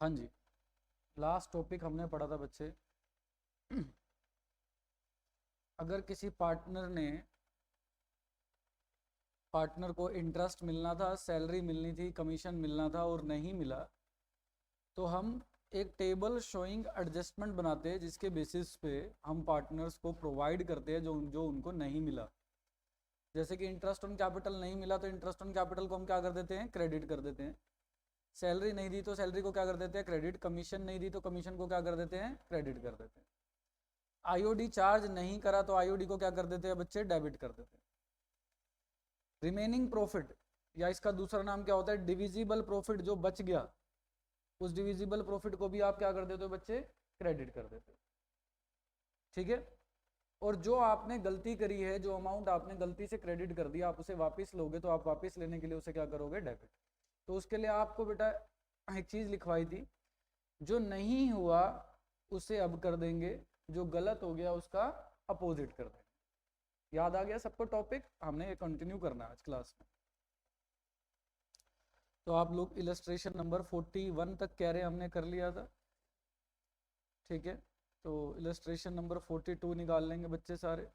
हाँ जी, last topic हमने पढ़ा था बच्चे। अगर किसी पार्टनर को इंटरेस्ट मिलना था, सैलरी मिलनी थी, कमीशन मिलना था और नहीं मिला, तो हम एक टेबल शोइंग एडजस्टमेंट बनाते हैं जिसके बेसिस पे हम पार्टनर्स को प्रोवाइड करते हैं जो जो उनको नहीं मिला। जैसे कि इंटरेस्ट ऑन कैपिटल नहीं मिला तो इंटरेस्ट ऑन कैपिटल को हम क्या कर देते हैं, क्रेडिट कर देते हैं। सैलरी नहीं दी तो सैलरी को क्या कर देते हैं, क्रेडिट। कमीशन नहीं दी तो कमीशन को क्या कर देते हैं, क्रेडिट कर देते हैं। आईओडी चार्ज नहीं करा तो आईओडी को क्या कर देते हैं बच्चे, डेबिट कर देते हैं। रिमेनिंग प्रॉफिट या इसका दूसरा नाम क्या होता है, डिविजिबल प्रॉफिट, जो बच गया उस डिविजिबल प्रॉफिट को भी आप क्या कर देते हो बच्चे, क्रेडिट कर देते हो। ठीक है। और जो आपने गलती करी है, जो अमाउंट आपने गलती से क्रेडिट कर दिया, आप उसे वापस लोगे तो आप वापस लेने के लिए उसे क्या करोगे, डेबिट। तो उसके लिए आपको बेटा एक चीज लिखवाई थी, जो नहीं हुआ उसे अब कर देंगे, जो गलत हो गया उसका अपोजिट कर देंगे। याद आ गया सबको टॉपिक, हमने ये कंटिन्यू करना है आज क्लास में। तो आप लोग इलस्ट्रेशन नंबर 41 तक कह रहे हमने कर लिया था। ठीक है, तो इलस्ट्रेशन नंबर 42 निकाल लेंगे बच्चे सारे।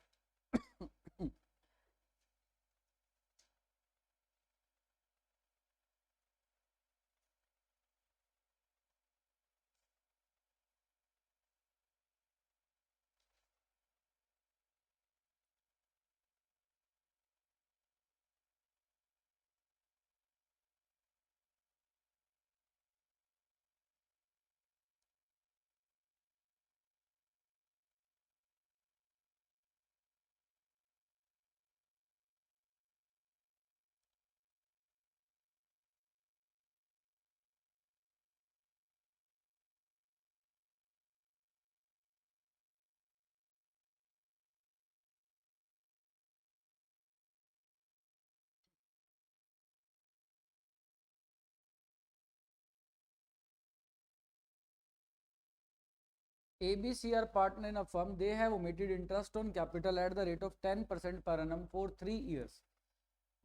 ABC are partner in a firm. They have omitted interest on capital at the rate of 10% per annum for 3 years.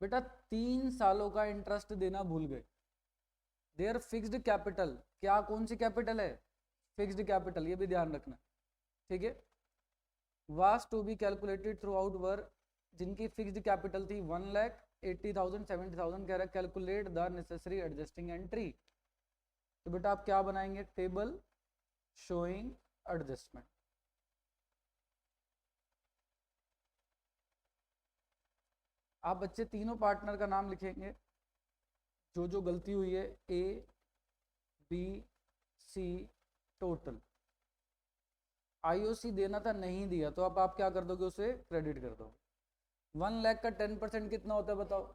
बेटा 3 सालों का इंटरेस्ट देना भूल गए। देयर फिक्स्ड कैपिटल, क्या कौन सी कैपिटल है, फिक्स्ड कैपिटल, ये भी ध्यान रखना। ठीक है। Was to be calculated throughout year, जिनकी फिक्स्ड कैपिटल थी 1,80,000 70,000, कह रहा है calculate the necessary adjusting entry. तो बेटा आप क्या बनाएंगे, टेबल शोइंग एडजस्टमेंट। आप बच्चे तीनों पार्टनर का नाम लिखेंगे, जो जो गलती हुई है, A B C total. IOC देना था, नहीं दिया, तो अब आप क्या कर दोगे, उसे क्रेडिट कर दोगे। 1 लाख का 10% कितना होता है बताओ,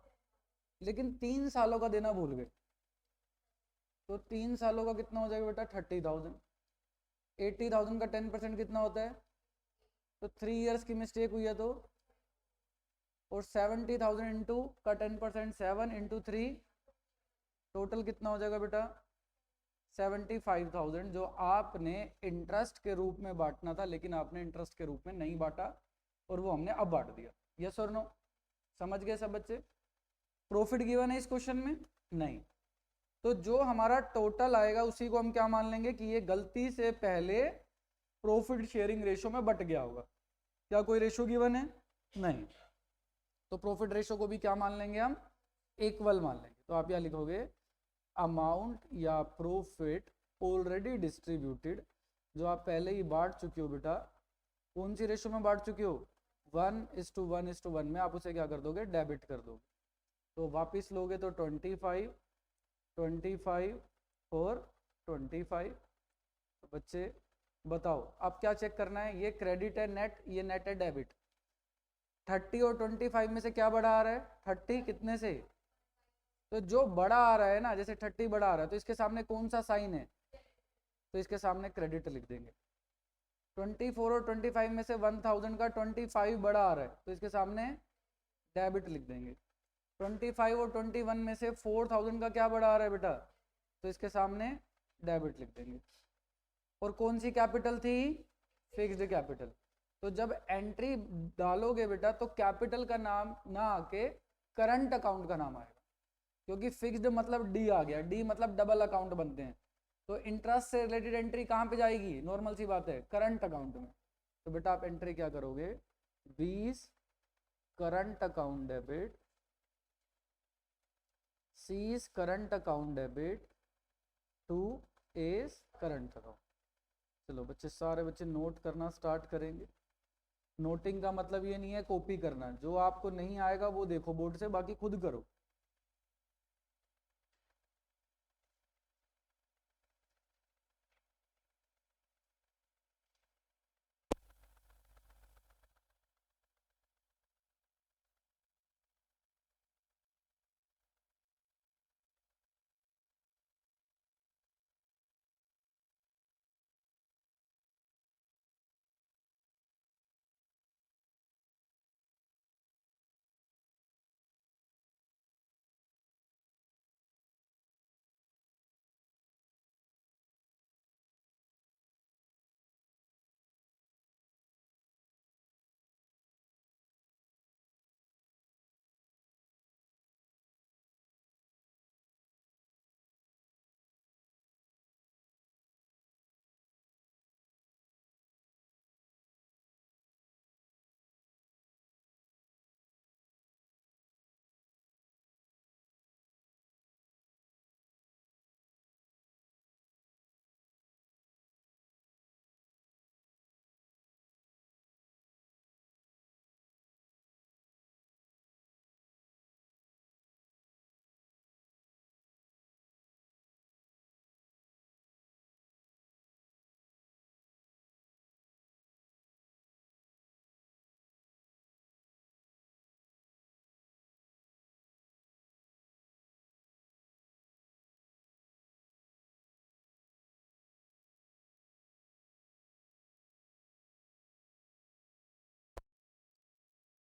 लेकिन 3 सालों का देना भूल गए, तो 3 सालों का कितना हो जाएगा बेटा, 30,000। 80,000 का 10% कितना होता है, तो 3 ईयर्स की मिस्टेक हुई है तो, और 70,000 इंटू का 10% 7 इंटू 3, टोटल कितना हो जाएगा बेटा, 75,000, जो आपने इंटरेस्ट के रूप में बांटना था लेकिन आपने इंटरेस्ट के रूप में नहीं बांटा और वो हमने अब बांट दिया। यस और नो, समझ गए सब बच्चे। प्रॉफिट गिवन है इस क्वेश्चन में नहीं, तो जो हमारा टोटल आएगा उसी को हम क्या मान लेंगे कि ये गलती से पहले प्रॉफिट शेयरिंग रेशो में बट गया होगा। क्या कोई रेशो गिवन है, नहीं, तो प्रॉफिट रेशो को भी क्या मान लेंगे हम, इक्वल मान लेंगे। तो आप यहाँ लिखोगे अमाउंट या प्रॉफिट ऑलरेडी डिस्ट्रीब्यूटेड, जो आप पहले ही बांट चुके हो बेटा, कौन सी रेशो में बांट चुके हो, 1:1:1 में, आप उसे क्या कर दोगे, डेबिट कर दोगे। तो वापस लोगे तो 25 25 और 25। तो बच्चे बताओ अब क्या चेक करना है, ये क्रेडिट है नेट, ये नेट है डेबिट। 30 और 25 में से क्या बड़ा आ रहा है, 30 कितने से, तो जो बड़ा आ रहा है ना, जैसे 30 बड़ा आ रहा है तो इसके सामने कौन सा साइन है, तो इसके सामने क्रेडिट लिख देंगे। 24 और 25 में से 1,000 का 25 बड़ा आ रहा है तो इसके सामने डेबिट लिख देंगे। 25 और 21 में से 4,000 का क्या बड़ा आ रहा है बेटा, तो इसके सामने डेबिट लिख देंगे। और कौन सी कैपिटल थी, फिक्स्ड कैपिटल। तो जब एंट्री डालोगे बेटा तो कैपिटल का नाम ना आके करंट अकाउंट का नाम आएगा, क्योंकि फिक्स्ड मतलब डी आ गया, डी मतलब डबल अकाउंट बनते हैं, तो इंटरेस्ट से रिलेटेड एंट्री कहाँ पे जाएगी, नॉर्मल सी बात है, करंट अकाउंट में। तो बेटा आप एंट्री क्या करोगे, 20 current account debit, C is current account debit, 2 is current account. चलो बच्चे, सारे बच्चे नोट करना स्टार्ट करेंगे। नोटिंग का मतलब ये नहीं है कॉपी करना, जो आपको नहीं आएगा वो देखो बोर्ड से, बाकी खुद करो।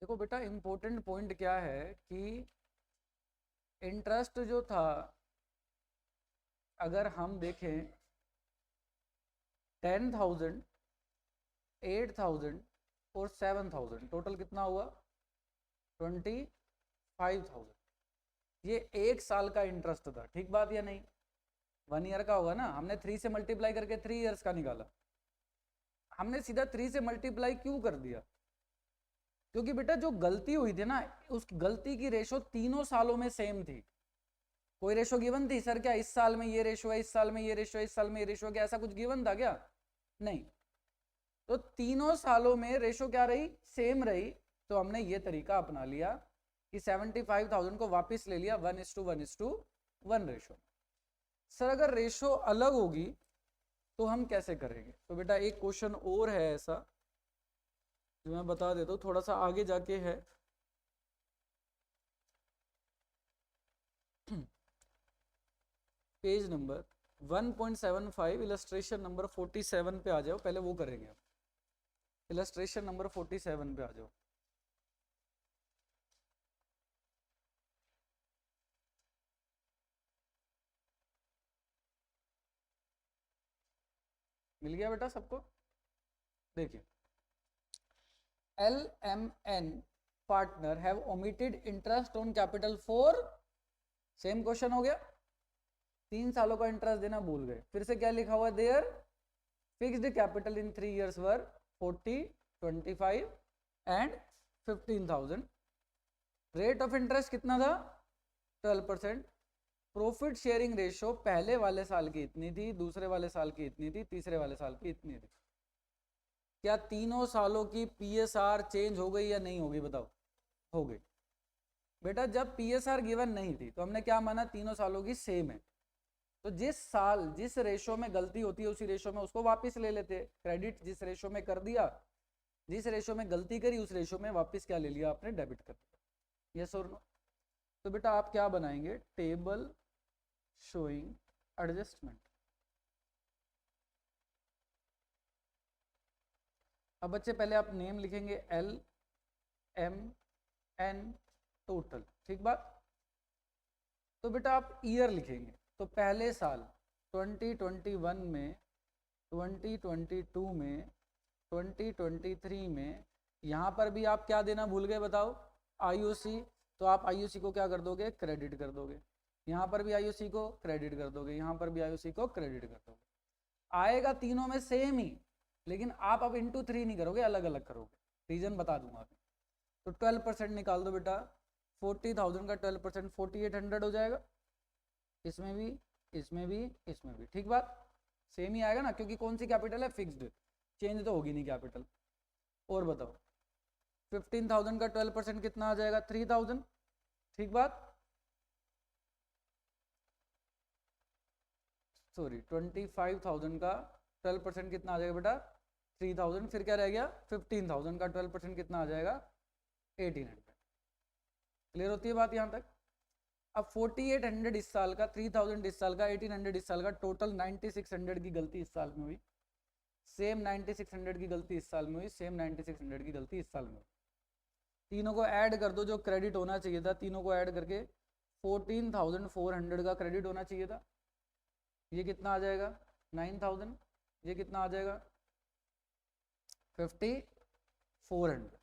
देखो बेटा, इंपॉर्टेंट पॉइंट क्या है कि इंटरेस्ट जो था, अगर हम देखें 10,000, 8,000 और 7,000, टोटल कितना हुआ 25,000। ये एक साल का इंटरेस्ट था, ठीक बात या नहीं, 1 ईयर का होगा ना, हमने 3 से मल्टीप्लाई करके 3 ईयर्स का निकाला। हमने सीधा 3 से मल्टीप्लाई क्यों कर दिया, क्योंकि बेटा जो गलती हुई थी ना, उस गलती की रेशो तीनों सालों में सेम थी। कोई रेशो गिवन थी सर क्या, इस साल में ये रेशो है, इस साल में ये रेशो है, इस साल में ये रेशो है, क्या ऐसा कुछ गिवन था क्या, नहीं। तो तीनों सालों में रेशो क्या रही, सेम रही। तो हमने ये तरीका अपना लिया कि 75,000 को वापस ले लिया 1:1:1 रेशो। सर अगर रेशो अलग होगी तो हम कैसे करेंगे, तो बेटा एक क्वेश्चन और है ऐसा जो मैं बता देता हूँ, थोड़ा सा आगे जाके है। पेज नंबर 1.75, इलस्ट्रेशन नंबर 47 पे आ जाओ, पहले वो करेंगे। इलस्ट्रेशन नंबर 47 पे आ जाओ। मिल गया बेटा सबको, देखिए, LMN partner have omitted interest on capital for, same question हो गया, 3 सालों का इंटरेस्ट देना भूल गए। फिर से क्या लिखा हुआ, there fixed capital in 3 years were 40, 25 and 15,000। Rate of interest कितना था, 12%। प्रॉफिट शेयरिंग रेशो पहले वाले साल की इतनी थी, दूसरे वाले साल की इतनी थी, तीसरे वाले साल की इतनी थी। क्या तीनों सालों की PSR चेंज हो गई या नहीं होगी, बताओ, हो गई। बेटा जब PSR गिवन नहीं थी तो हमने क्या माना, तीनों सालों की सेम है, तो जिस साल जिस रेशो में गलती होती है उसी रेशो में उसको वापस ले लेते। क्रेडिट जिस रेशो में कर दिया, जिस रेशो में गलती करी उस रेशो में वापस क्या ले लिया आपने, डेबिट कर दिया। यस और नो। तो बेटा आप क्या बनाएंगे, टेबल शोइंग एडजस्टमेंट। अब बच्चे पहले आप नेम लिखेंगे LMN टोटल, ठीक बात। तो बेटा आप ईयर लिखेंगे, तो पहले साल 2021 में, 2022 में, 2023 में, यहाँ पर भी आप क्या देना भूल गए बताओ, IOC। तो आप IOC को क्या कर दोगे, क्रेडिट कर दोगे। यहाँ पर भी आईओसी को क्रेडिट कर दोगे, यहाँ पर भी आईओसी को क्रेडिट कर दोगे, आएगा तीनों में सेम ही, लेकिन आप अब इंटू 3 नहीं करोगे, अलग अलग करोगे। रीजन बता दूंगा अभी। तो 12% निकाल दो बेटा, 40,000 का 12% 4800 हो जाएगा, इसमें भी, इसमें भी, इसमें भी, ठीक बात, सेम ही आएगा ना, क्योंकि कौन सी कैपिटल है, फिक्स्ड, चेंज तो होगी नहीं कैपिटल। और बताओ 15,000 का 12% कितना आ जाएगा, 3,000, ठीक बात, सॉरी 25,000 का 12% कितना आ जाएगा बेटा, 3,000, फिर क्या रह गया, 15,000 का 12% कितना आ जाएगा, 1,800। क्लियर होती है बात यहाँ तक। अब 4,800 इस साल का, 3,000 इस साल का, 1,800 इस साल का, टोटल 9,600 की गलती इस साल में हुई, सेम 9,600 की गलती इस साल में हुई, सेम 9,600 की गलती इस साल में हुई। तीनों को ऐड कर दो, जो क्रेडिट होना चाहिए था, तीनों को ऐड करके 14,400 का क्रेडिट होना चाहिए था, ये कितना आ जाएगा 9,000, ये कितना आ जाएगा 5,400,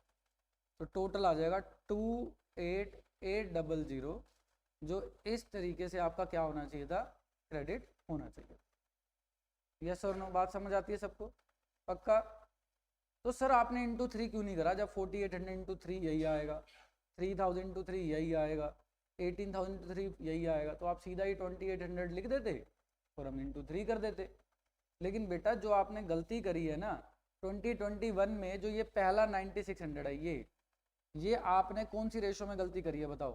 तो टोटल आ जाएगा 28,800, जो इस तरीके से आपका क्या होना चाहिए था, क्रेडिट होना चाहिए। यस और नो, बात समझ आती है सबको, पक्का। तो सर आपने इंटू 3 क्यों नहीं करा, जब 4,800 इंटू 3 यही आएगा, 3,000 इंटू 3 यही आएगा, 18,000 इंटू 3 यही आएगा, तो आप सीधा ही 2,800 लिख देते और हम इंटू 3 कर देते। लेकिन बेटा जो आपने गलती करी है ना 2021 में, जो ये पहला 9,600 है, ये आपने कौन सी रेशो में गलती करी है बताओ,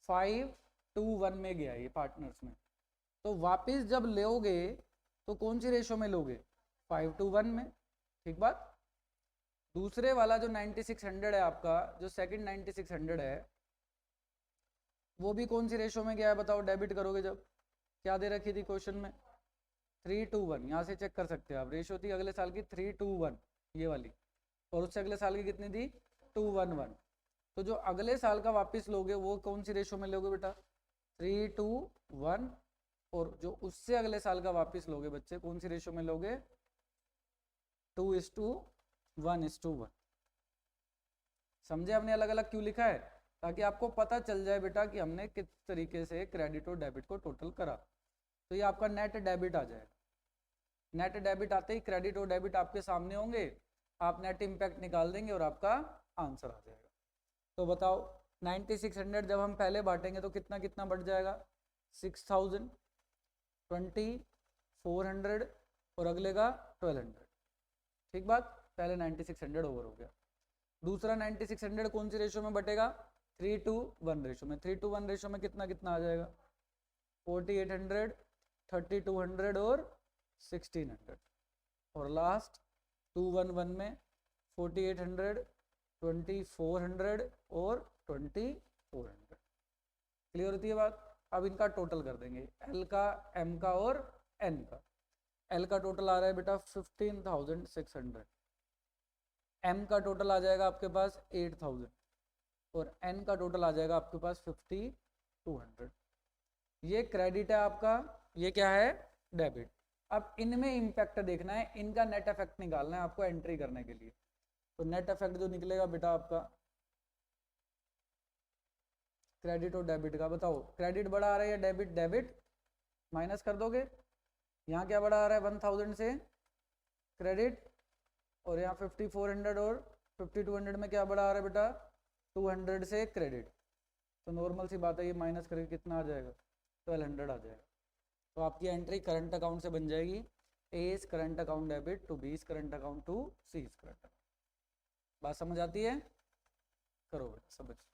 5:1 में गया ये पार्टनर्स में, तो वापस जब लोगे तो कौन सी रेशो में लोगे, 5:1 में, ठीक बात। दूसरे वाला जो 9,600 है आपका, जो सेकंड 9,600 है, वो भी कौन सी रेशो में गया है बताओ, डेबिट करोगे जब, क्या दे रखी थी क्वेश्चन में, 3:1, यहाँ से चेक कर सकते हो आप, रेशो थी अगले साल की 3:1 ये वाली, और उससे अगले साल की कितनी थी 2:1, तो जो अगले साल का वापस लोगे वो कौन सी रेशो में लोगे बेटा, 3:1, और जो उससे अगले साल का वापस लोगे बच्चे कौन सी रेशो में लोगे, 2:1:1। समझे हमने अलग अलग क्यों लिखा है, ताकि आपको पता चल जाए बेटा कि हमने किस तरीके से क्रेडिट और डेबिट को टोटल करा। तो ये आपका नेट डेबिट आ जाएगा, नेट डेबिट आते ही क्रेडिट और डेबिट आपके सामने होंगे, आप नेट इम्पैक्ट निकाल देंगे और आपका आंसर आ जाएगा। तो बताओ 9,600 जब हम पहले बांटेंगे तो कितना कितना बढ़ जाएगा, 6,000, 2,400 और अगले का 1,200, ठीक बात, पहले 9,600 ओवर हो गया। दूसरा 9,600 कौन सी रेशो में बटेगा, 3:1 रेशो में, 3:1 रेशो में कितना कितना आ जाएगा, 4,800, 3,200 और 1,600, और लास्ट 2:1 में 4,800, 2,400 और 2,400। क्लियर होती है बात। अब इनका टोटल कर देंगे, एल का, एम का और एन का। एल का टोटल आ रहा है बेटा 15,600, एम का टोटल आ जाएगा आपके पास 8,000 और एन का टोटल आ जाएगा आपके पास 5,200। ये क्रेडिट है आपका, ये क्या है, डेबिट। अब इनमें इंपैक्ट देखना है, इनका नेट इफेक्ट निकालना है आपको एंट्री करने के लिए। तो नेट इफेक्ट जो निकलेगा बेटा आपका क्रेडिट और डेबिट का, बताओ क्रेडिट बड़ा आ रहा है या डेबिट, डेबिट माइनस कर दोगे, यहाँ क्या बड़ा आ रहा है 1,000 से क्रेडिट, और यहाँ 5,400 और 5,200 में क्या बड़ा आ रहा है बेटा 200 से क्रेडिट, तो नॉर्मल सी बात है ये माइनस करके कितना आ जाएगा 1,200 आ जाएगा। तो आपकी एंट्री करंट अकाउंट से बन जाएगी, A is current account debit to B is current account to C is current account. बात समझ आती है, करो बेटा सब बच्चे।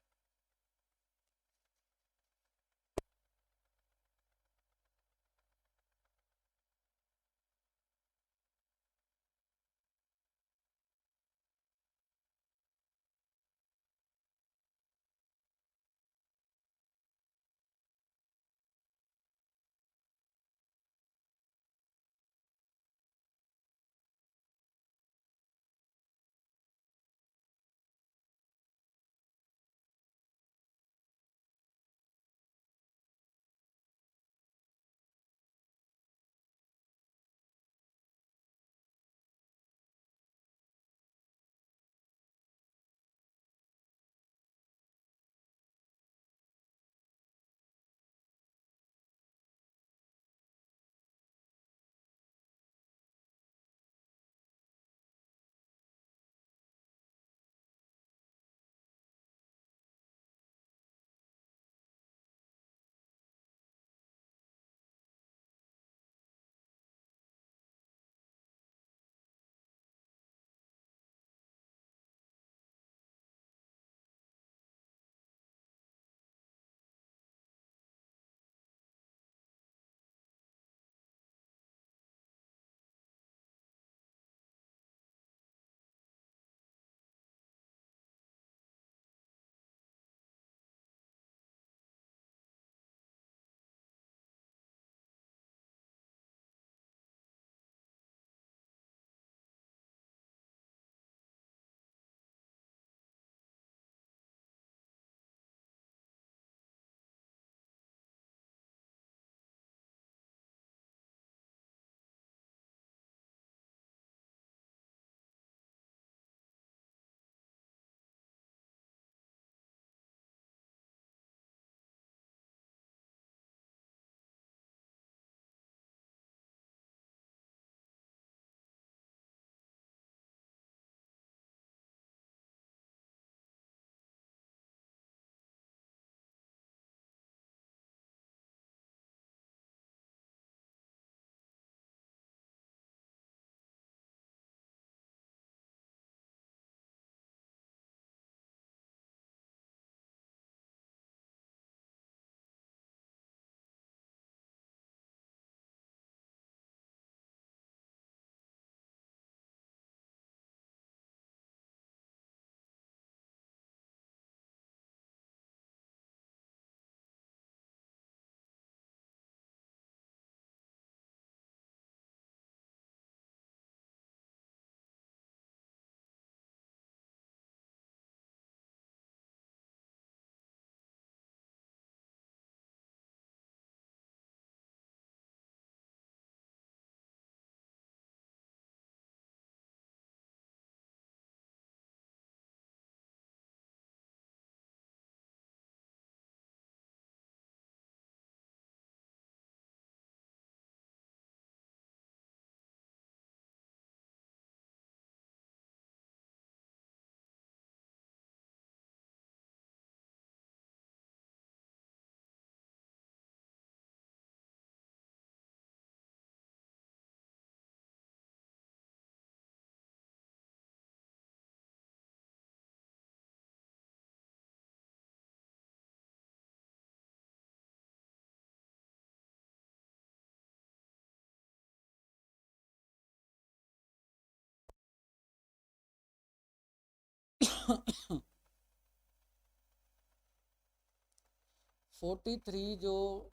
43 जो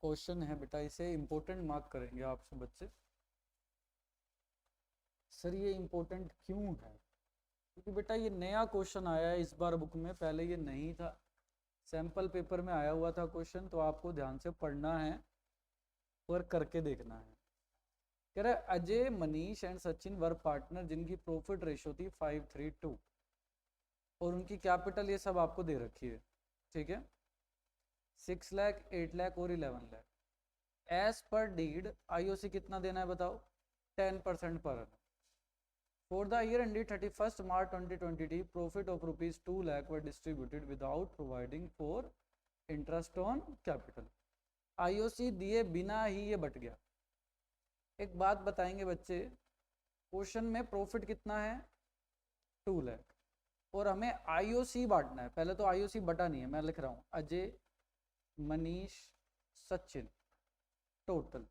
क्वेश्चन है बेटा, इसे इम्पोर्टेंट मार्क करेंगे आपसे बच्चे। सर ये इम्पोर्टेंट क्यों है? क्योंकि बेटा ये नया क्वेश्चन आया है इस बार बुक में, पहले ये नहीं था, सैंपल पेपर में आया हुआ था क्वेश्चन, तो आपको ध्यान से पढ़ना है और करके देखना है। कह रहा है Ajay, Manish and Sachin were partner जिनकी प्रॉफिट रेशो थी 5:3:2 और उनकी कैपिटल ये सब आपको दे रखी है, ठीक है, 6 लाख, 8 लाख और 11 lakh. As per deed IOC कितना देना है बताओ? 10% पर annum। For the year ended 31st March 2020, profit of rupees 2 lakh were distributed without providing for interest on capital। IOC दिए बिना ही ये बट गया। एक बात बताएंगे बच्चे, क्वेश्चन में प्रॉफिट कितना है? 2 लाख और हमें आईओसी बांटना है। पहले तो आईओसी बटा नहीं है, मैं लिख रहा हूँ अजय, मनीष, सचिन टोटल।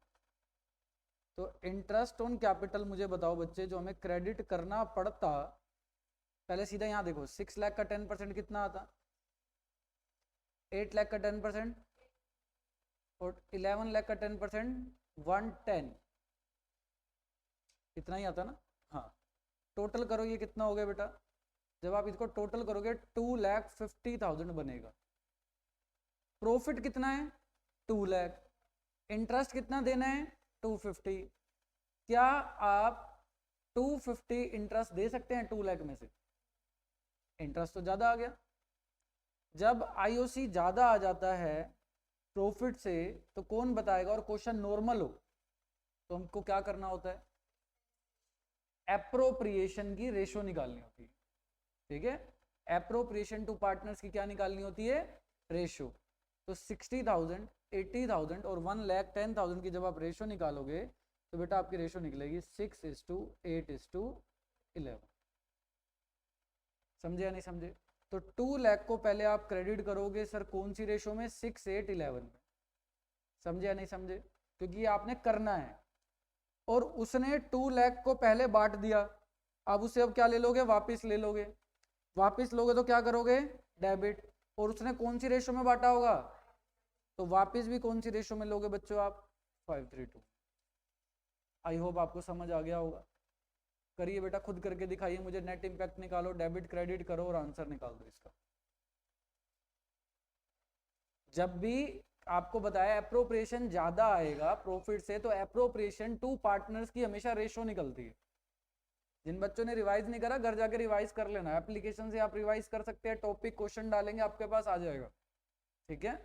तो इंटरेस्ट ऑन कैपिटल मुझे बताओ बच्चे, जो हमें क्रेडिट करना पड़ता, पहले सीधा यहां देखो, 6 लाख का 10% कितना आता? 8 लाख का 10% और 11 लाख का 10% 110, इतना ही आता ना? हाँ, टोटल करो ये कितना हो गया बेटा? जब आप इसको टोटल करोगे 2,50,000 बनेगा। प्रॉफिट कितना है? 2 लाख। इंटरेस्ट कितना देना है? 250। क्या आप 250 इंटरेस्ट दे सकते हैं 2 लाख में से? इंटरेस्ट तो ज्यादा आ गया। जब आईओसी ज्यादा आ जाता है प्रॉफिट से तो कौन बताएगा? और क्वेश्चन नॉर्मल हो तो हमको क्या करना होता है? एप्रोप्रिएशन की रेशो निकालनी होती है, ठीक है। एप्रोप्रिएशन टू पार्टनर्स की क्या निकालनी होती है? रेशो। तो 60,000, 80,000 और 1,10,000 की जब आप रेशो निकालोगे तो बेटा आपकी रेशो निकलेगी 6:8:11। समझे या नहीं समझे? तो 2 लाख को पहले आप क्रेडिट करोगे सर कौन सी रेशो में? 6:8:11 में। समझे या नहीं समझे? क्योंकि ये आपने करना है। और उसने 2 लाख को पहले बांट दिया, अब उसे अब क्या ले लोगे? वापिस ले लोगे। वापिस लोगे तो क्या करोगे? डेबिट। और उसने कौन सी रेशो में बांटा होगा? तो वापिस भी कौन सी रेशो में लोगे बच्चों आप? 5:3:2। आई होप आपको समझ आ गया होगा। करिए बेटा, खुद करके दिखाइए मुझे, नेट इंपैक्ट निकालो, डेबिट क्रेडिट करो और आंसर निकाल दो इसका। जब भी आपको बताया एप्रोप्रिएशन ज्यादा आएगा प्रॉफिट से, तो एप्रोप्रिएशन टू पार्टनर्स की हमेशा रेशो निकलती है। जिन बच्चों ने रिवाइज नहीं करा, घर जाके रिवाइज कर लेना, एप्लीकेशन से आप रिवाइज कर सकते हैं, टॉपिक क्वेश्चन डालेंगे आपके पास आ जाएगा, ठीक है।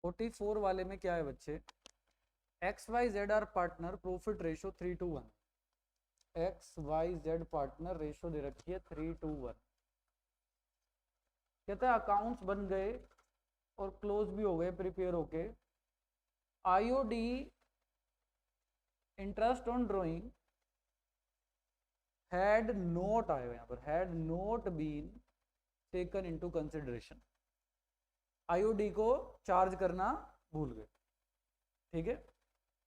44 वाले में क्या है बच्चे, X Y Z are partner, profit ratio 3:1। X Y Z partner, ratio दे रखी है 3:1। कहता है अकाउंट्स बन गए और क्लोज भी हो गए प्रिपेयर होके। IOD interest on drawing had not, आएगा यहाँ पर, had not been taken into consideration. IOD को चार्ज करना भूल गए, ठीक है।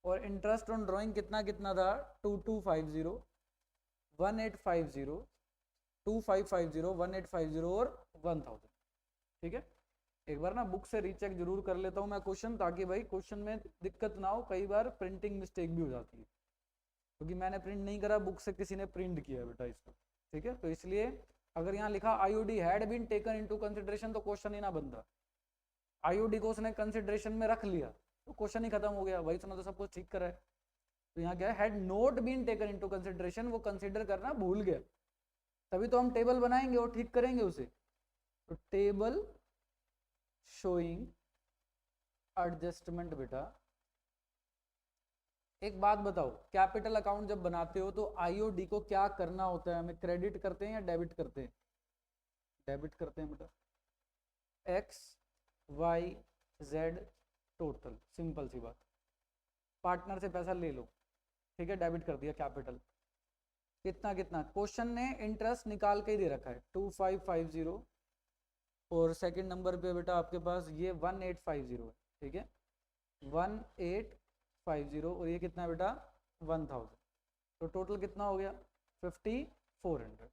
और इंटरेस्ट ऑन ड्राइंग कितना कितना था, 2250, 1850, 2550, 1850 और 1000, ठीक है। एक बार ना बुक से रीचेक जरूर कर लेता हूँ मैं क्वेश्चन, ताकि भाई क्वेश्चन में दिक्कत ना हो, कई बार प्रिंटिंग मिस्टेक भी हो जाती है, क्योंकि मैंने प्रिंट नहीं करा, बुक से किसी ने प्रिंट किया है बेटा इसको, ठीक है। तो इसलिए अगर यहाँ लिखा IOD had been taken into consideration तो क्वेश्चन ही ना बनता। आईओडी को उसने कंसिडरेशन में रख लिया तो क्वेश्चन ही खत्म हो गया, भाई उसने तो सब कुछ ठीक करा है। तो यहाँ क्या है, had not been taken into consideration, वो कंसिडर करना भूल गया, तभी तो हम टेबल बनाएंगे और ठीक करेंगे उसे। तो टेबल शोइंग एडजस्टमेंट। बेटा एक बात बताओ, कैपिटल अकाउंट जब बनाते हो तो आईओडी को क्या करना होता है, हमें क्रेडिट करते हैं या डेबिट करते हैं? डेबिट करते हैं बेटा। X Y Z total, simple सी बात, पार्टनर से पैसा ले लो, ठीक है, डेबिट कर दिया कैपिटल। कितना कितना, क्वेश्चन ने इंटरेस्ट निकाल के ही दे रखा है 2550, और सेकंड नंबर पे बेटा आपके पास ये 1850 है, ठीक है, 1850, और ये कितना है बेटा 1000, तो टोटल कितना हो गया 5400।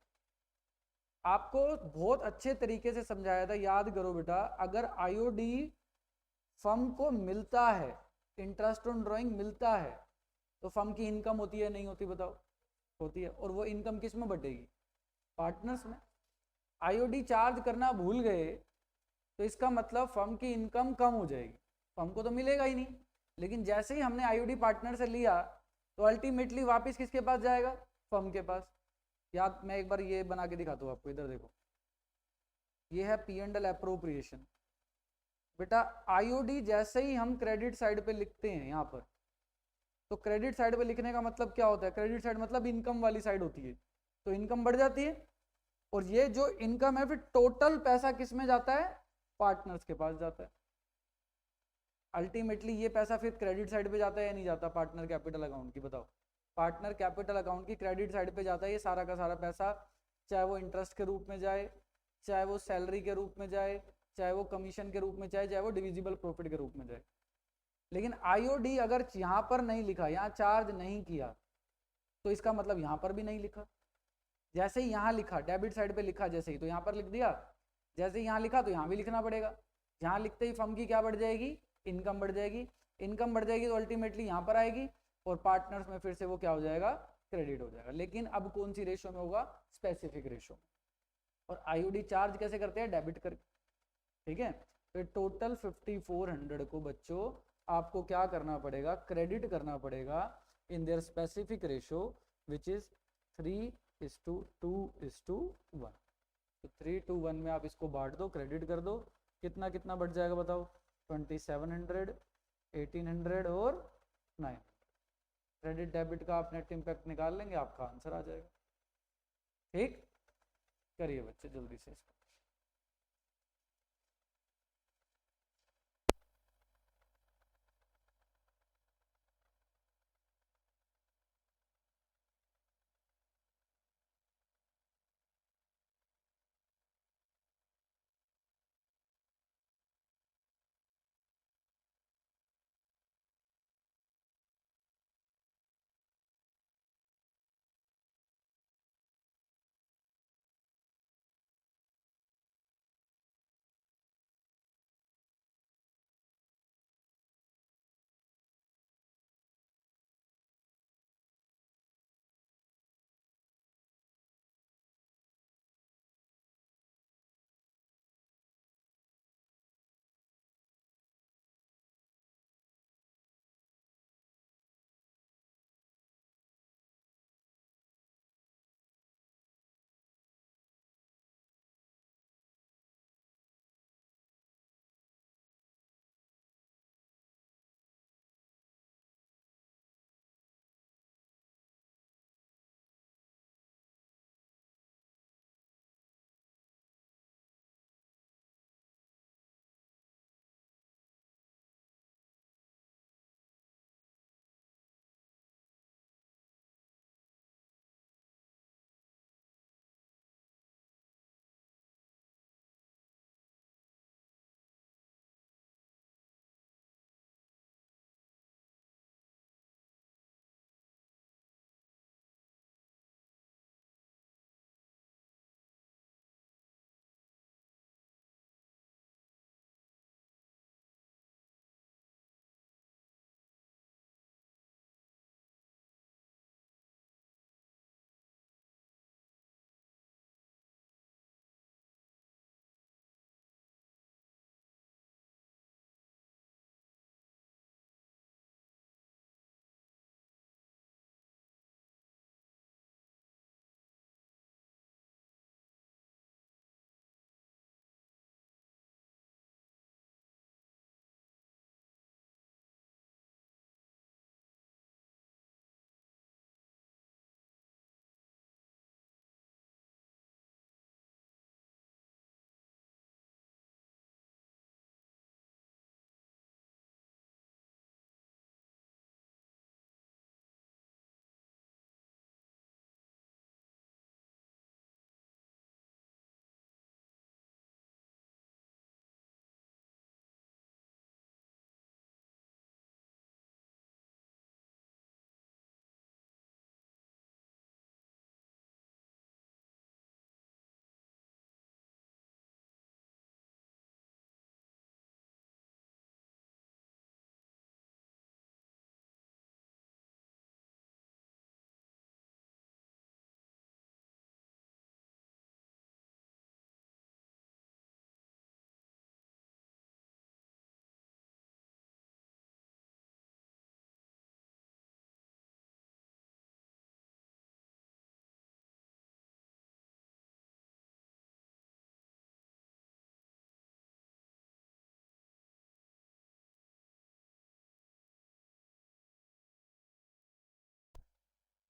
आपको बहुत अच्छे तरीके से समझाया था, याद करो बेटा। अगर आईओडी फर्म को मिलता है, इंटरेस्ट ऑन ड्राइंग मिलता है, तो फर्म की इनकम होती है नहीं होती, बताओ? होती है। और वो इनकम किस में बटेगी? पार्टनर्स में। आईओडी चार्ज करना भूल गए तो इसका मतलब फर्म की इनकम कम हो जाएगी, फर्म को तो मिलेगा ही नहीं। लेकिन जैसे ही हमने आईओडी पार्टनर से लिया तो अल्टीमेटली वापस किसके पास जाएगा? फर्म के पास। याद, मैं एक बार ये बना के दिखाता हूँ आपको, इधर देखो, ये है पी एंड एल अप्रोप्रिएशन। बेटा आईओडी जैसे ही हम क्रेडिट साइड पे लिखते हैं यहाँ पर, तो क्रेडिट साइड पे लिखने का मतलब क्या होता है? क्रेडिट साइड मतलब इनकम वाली साइड होती है, तो इनकम बढ़ जाती है, और ये जो इनकम है फिर टोटल पैसा किस में जाता है? पार्टनर्स के पास जाता है। अल्टीमेटली ये पैसा फिर क्रेडिट साइड पे जाता है या नहीं जाता? पार्टनर कैपिटल अकाउंट की, बताओ। पार्टनर कैपिटल अकाउंट की क्रेडिट साइड पे जाता है ये सारा का सारा पैसा, चाहे वो इंटरेस्ट के रूप में जाए, चाहे वो सैलरी के रूप में जाए, चाहे वो कमीशन के रूप में जाए, चाहे वो डिविजिबल प्रॉफिट के रूप में जाए। लेकिन आईओडी अगर यहाँ पर नहीं लिखा, यहाँ चार्ज नहीं किया, तो इसका मतलब यहाँ पर भी नहीं लिखा। जैसे ही यहाँ लिखा, डेबिट साइड पे लिखा जैसे ही, तो यहाँ पर लिख दिया। जैसे ही यहाँ लिखा तो यहाँ भी लिखना पड़ेगा। यहाँ लिखते ही फर्म की क्या बढ़ जाएगी? इनकम बढ़ जाएगी। इनकम बढ़ जाएगी तो अल्टीमेटली यहाँ पर आएगी, और पार्टनर्स में फिर से वो क्या हो जाएगा? क्रेडिट हो जाएगा। लेकिन अब कौन सी रेशो में होगा? Specific ratio. और आईओडी चार्ज कैसे करते हैं? डेबिट करके, ठीक है। फिर टोटल 5400 को बच्चों आपको क्या करना पड़ेगा? क्रेडिट करना पड़ेगा in their specific ratio, which is 3:2:1। तो 3:1 में आप इसको बांट दो, क्रेडिट कर दो, कितना कितना बढ़ जाएगा बताओ? 2700, 1800 और 9। क्रेडिट डेबिट का आप नेट इम्पैक्ट निकाल लेंगे, आपका आंसर आ जाएगा। ठीक, करिए बच्चे जल्दी से इसको।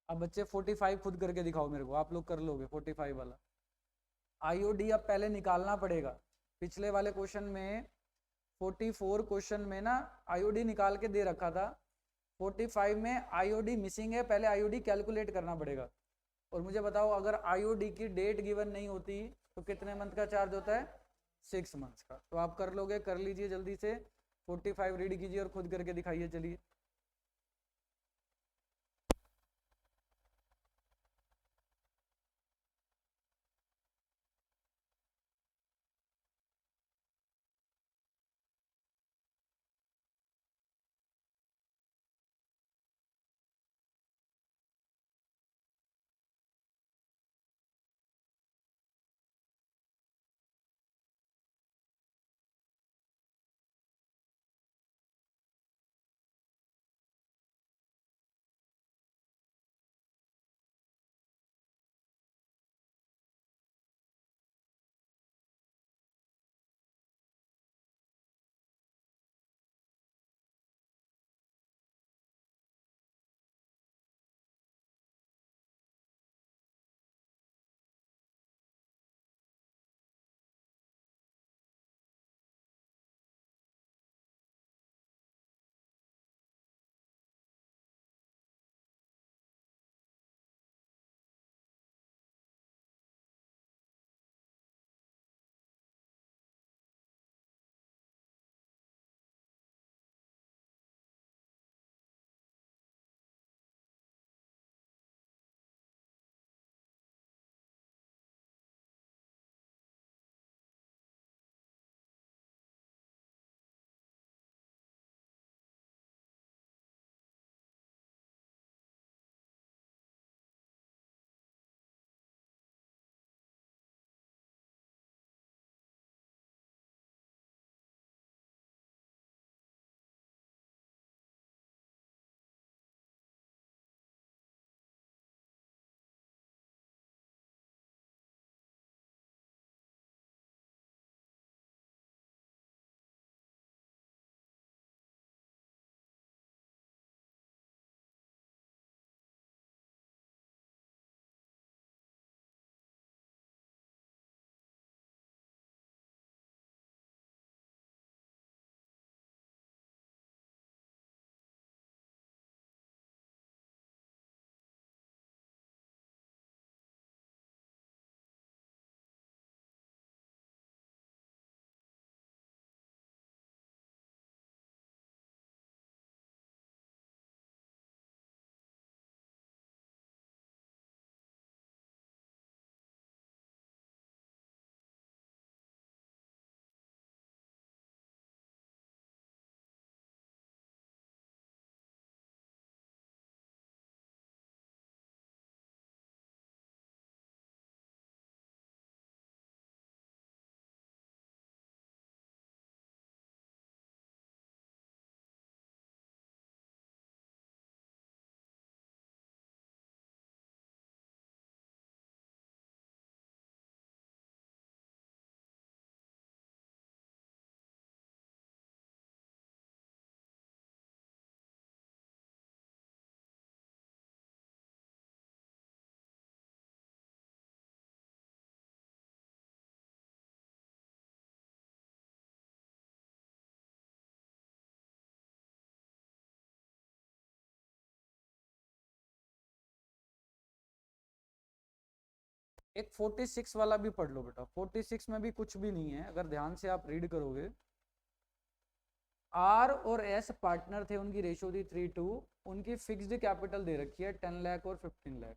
अब बच्चे 45 खुद करके दिखाओ मेरे को, आप लोग कर लोगे 45 वाला। आईओडी अब पहले निकालना पड़ेगा। पिछले वाले क्वेश्चन में 44 क्वेश्चन में ना आईओडी निकाल के दे रखा था, 45 में आईओडी मिसिंग है, पहले आईओडी कैलकुलेट करना पड़ेगा। और मुझे बताओ अगर आईओडी की डेट गिवन नहीं होती तो कितने मंथ का चार्ज होता है? 6 मंथ्स का। तो आप कर लोगे, कर लीजिए जल्दी से, 45 रीड कीजिए और खुद करके दिखाइए। चलिए एक 46 वाला भी पढ़ लो बेटा। 46 में भी कुछ भी नहीं है, अगर ध्यान से आप रीड करोगे। आर और एस पार्टनर थे, उनकी रेशियो थी 3:2, उनकी फिक्स्ड कैपिटल दे रखी है 10 लाख और 15 लाख।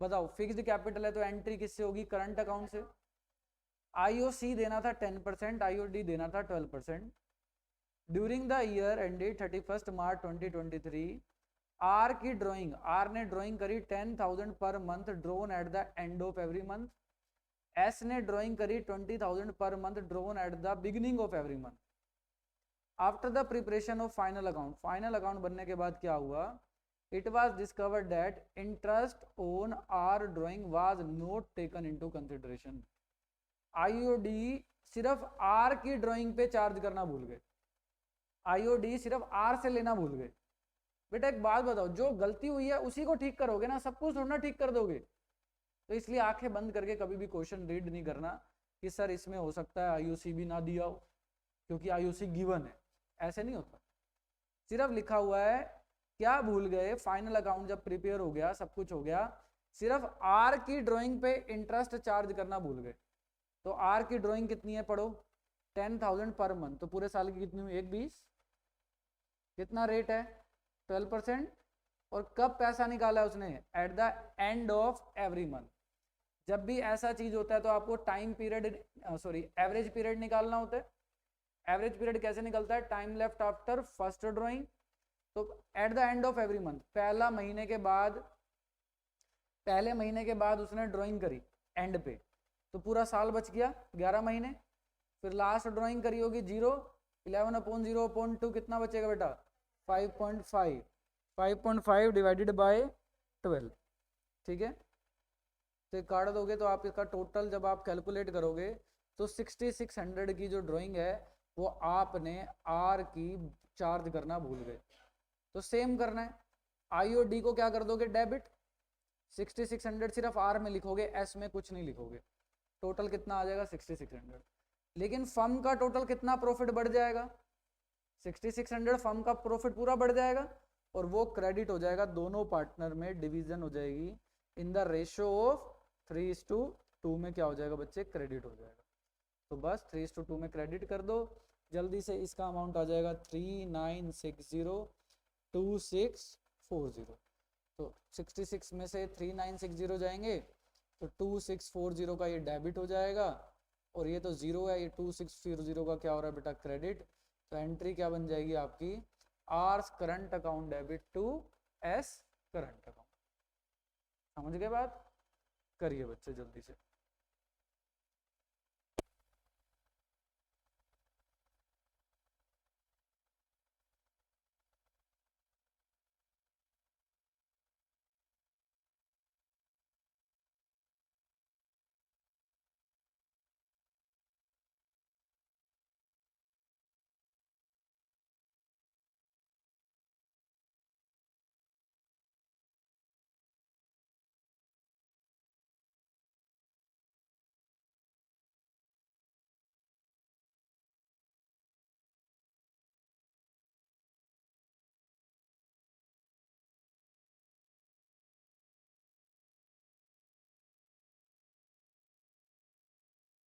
बताओ फिक्स्ड कैपिटल है तो एंट्री किससे होगी? करंट अकाउंट से। आईओसी देना था 10%, आईओडी देना था 12%। During the year ended 31 March 2023, R की ड्राइंग, आर ने ड्राइंग करी 10,000 per month drawn at the end of every month. S ने ड्राइंग करी 20,000 per month drawn at the beginning of every month. After the preparation of final account, final account बनने के बाद क्या हुआ? It was discovered that interest on R drawing was not taken into consideration. IOD सिर्फ are की drawing पे charge करना भूल गए, आईओडी सिर्फ आर से लेना भूल गए। बेटा एक बात बताओ, जो गलती हुई है उसी को ठीक करोगे ना, सब कुछ थोड़ा ना ठीक कर दोगे। तो इसलिए आंखें बंद करके कभी भी क्वेश्चन रीड नहीं करना कि सर इसमें हो सकता है आईयूसी भी ना दिया हो, क्योंकि आईयूसी गिवन है, ऐसे नहीं होता। सिर्फ लिखा हुआ है, क्या भूल गए, फाइनल अकाउंट जब प्रिपेयर हो गया, सब कुछ हो गया, सिर्फ आर की ड्राइंग पे इंटरेस्ट चार्ज करना भूल गए। तो आर की ड्राइंग कितनी है पढ़ो, 10,000 पर मंथ, तो पूरे साल की कितनी हुई, 1/20, कितना रेट है, 12%। और कब पैसा निकाला उसने, at the end of every month. जब भी ऐसा चीज होता है तो आपको time period, sorry average period निकालना होता है। एवरेज पीरियड कैसे निकलता है, time left after first drawing, तो at the end of every month, पहले महीने के बाद उसने ड्राइंग करी एंड पे, तो पूरा साल बच गया 11 महीने। फिर लास्ट ड्राइंग करी होगी 0, 11/0/2 कितना बचेगा बेटा, 5.5, 5.5 डिवाइडेड बाय 12, ठीक है। तो काट दोगे तो आप इसका टोटल जब आप कैलकुलेट करोगे तो 6600 की जो ड्राइंग है वो आपने आर की चार्ज करना भूल गए। तो सेम करना है, आई और डी को क्या कर दोगे, डेबिट, 6600 सिर्फ आर में लिखोगे, एस में कुछ नहीं लिखोगे, टोटल कितना आ जाएगा 6600। लेकिन फर्म का टोटल कितना प्रॉफिट बढ़ जाएगा, 6600 फर्म का प्रॉफिट पूरा बढ़ जाएगा, और वो क्रेडिट हो जाएगा, दोनों पार्टनर में डिवीजन हो जाएगी इन द रेशियो ऑफ 3:2 में, क्या हो जाएगा बच्चे, क्रेडिट हो जाएगा। तो बस 3:2 में क्रेडिट कर दो जल्दी से, इसका अमाउंट आ जाएगा 39602640। तो 66 में से 3960 जाएंगे तो 2640 का ये डेबिट हो जाएगा, और ये तो 0 है, ये 2640 का क्या हो रहा है बेटा, क्रेडिट। तो एंट्री क्या बन जाएगी आपकी, R current account debit to S current account. समझ गए बात, करिए बच्चे जल्दी से।